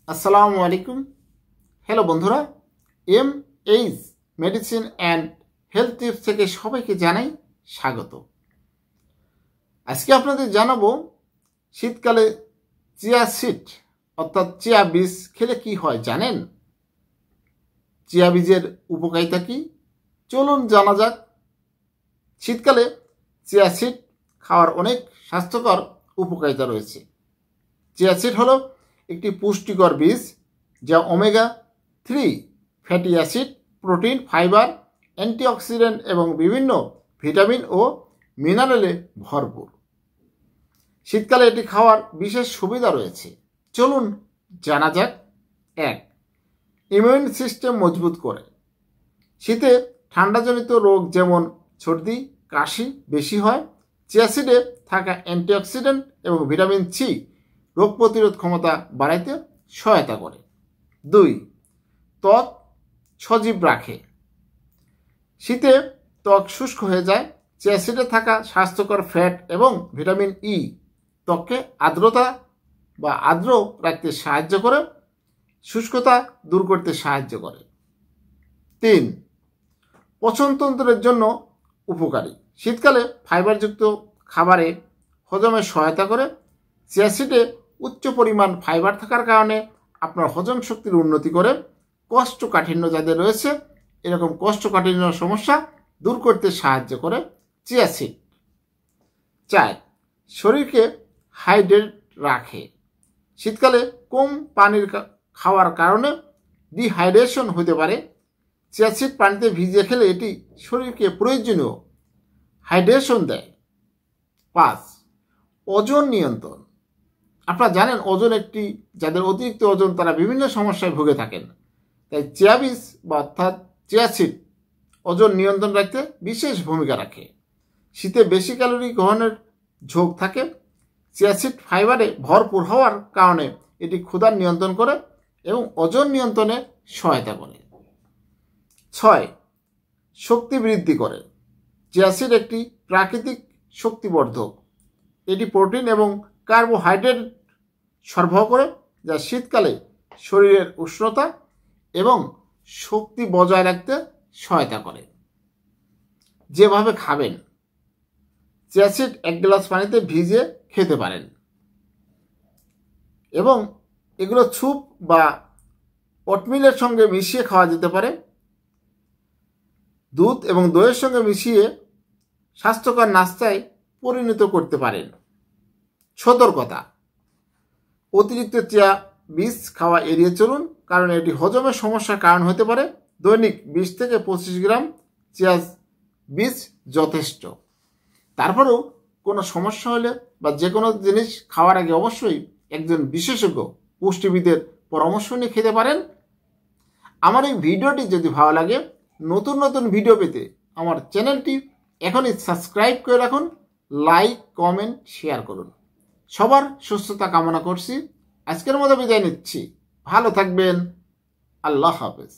আসসালামু আলাইকুম। হ্যালো বন্ধুরা, H medicine and health tips থেকে সবাইকে জানাই স্বাগত। আজকে আপনাদের জানাবো শীতকালে চিয়া সিড অর্থাৎ চিয়া বীজ খেলে কি হয় জানেন? চিয়া বীজের উপকারিতা কি? চলুন জানা যাক। শীতকালে চিয়া সিড খাওয়ার অনেক স্বাস্থ্যকর উপকারিতা রয়েছে। চিয়া সিড হলো একটি পুষ্টিকর বীজ যা omega 3 fatty acid, protein, fibre, antioxidant এবং বিভিন্ন ভিটামিন ও মিনারেলে ভরপুর। শীতকালে এটি খাওয়ার বিশেষ সুবিধা রয়েছে। চলুন জানা যাক। 1. ইমিউন সিস্টেম মজবুত করে। শীতে ঠান্ডাজনিত রোগ যেমন সর্দি, কাশি বেশি হয়। চিয়া সিডে থাকা অ্যান্টিঅক্সিডেন্ট এবং ভিটামিন সি রোগ প্রতিরোধ ক্ষমতা বাড়াইতে সহায়তা করে। 2. ত্বক সজীব রাখে। শীতে ত্বক শুষ্ক হয়ে যায়। চিয়া সিডে থাকা স্বাস্থ্যকর ফ্যাট এবং ভিটামিন ই ত্বককে আর্দ্র রাখতে সাহায্য করে, শুষ্কতা দূর করতে সাহায্য করে। 3. পচনতন্ত্রের জন্য উপকারী। শীতকালে ফাইবারযুক্ত খাবারে হজমে সহায়তা করে। চিয়া সিডে উচ্চ পরিমাণ ফাইবার থাকার কারণে আপনার হজম শক্তির উন্নতি করে। কোষ্ঠকাঠিন্য যাদের রয়েছে, এরকম কোষ্ঠকাঠিন্য সমস্যা দূর করতে সাহায্য করে চিয়া সিড। 4. শরীরকে হাইড্রেট রাখে। শীতকালে কম পানির খাওয়ার কারণে ডিহাইড্রেশন হতে পারে। চিয়া সিড পানিতে ভিজিয়ে খেলে এটি শরীরকে প্রয়োজনীয় হাইড্রেশন দেয়। 5. ওজন নিয়ন্ত্রণ। আপনারা জানেন যাদের অতিরিক্ত ওজন তারা বিভিন্ন সমস্যায় ভুগে থাকেন। তাই চিয়া বীজ অর্থাৎ চিয়া সিড ওজন নিয়ন্ত্রণ রাখতে বিশেষ ভূমিকা রাখে। শীতে বেশি ক্যালোরি গ্রহণের ঝোঁক থাকে। চিয়া সিড ফাইবারে ভরপুর হওয়ার কারণে এটি ক্ষুধা নিয়ন্ত্রণ করে এবং ওজন নিয়ন্ত্রণে সহায়তা করে। 6. শক্তি বৃদ্ধি করে। চিয়া সিড একটি প্রাকৃতিক শক্তিবর্ধক। এটি প্রোটিন এবং কার্বোহাইড্রেট সরবরাহ করে, যা শীতকালে শরীরের উষ্ণতা এবং শক্তি বজায় রাখতে সহায়তা করে। যেভাবে খাবেন, চিয়া সিড 1 গ্লাস পানিতে ভিজিয়ে খেতে পারেন এবং এগুলো স্যুপ বা ওটমিলের সঙ্গে মিশিয়ে খাওয়া যেতে পারে। দুধ এবং দইয়ের সঙ্গে মিশিয়ে স্বাস্থ্যকর নাস্তায় পরিণত করতে পারেন। সতর্কতা: অতিরিক্ত চিয়া বীজ খাওয়া এড়িয়ে চলুন, কারণ এটি হজমের সমস্যার কারণ হতে পারে। দৈনিক 20 থেকে 25 গ্রাম চিয়া বীজ যথেষ্ট। তারপরেও কোনো সমস্যা হলে বা যে কোনো জিনিস খাওয়ার আগে অবশ্যই একজন বিশেষজ্ঞ পুষ্টিবিদের পরামর্শ নিয়ে খেতে পারেন। আমার এই ভিডিওটি যদি ভালো লাগে, নতুন নতুন ভিডিও পেতে আমার চ্যানেলটি এখনই সাবস্ক্রাইব করে রাখুন, লাইক, কমেন্ট, শেয়ার করুন। সবার সুস্থতা কামনা করছি। আজকের মতো বিদায় নিচ্ছি। ভালো থাকবেন। আল্লাহ হাফেজ।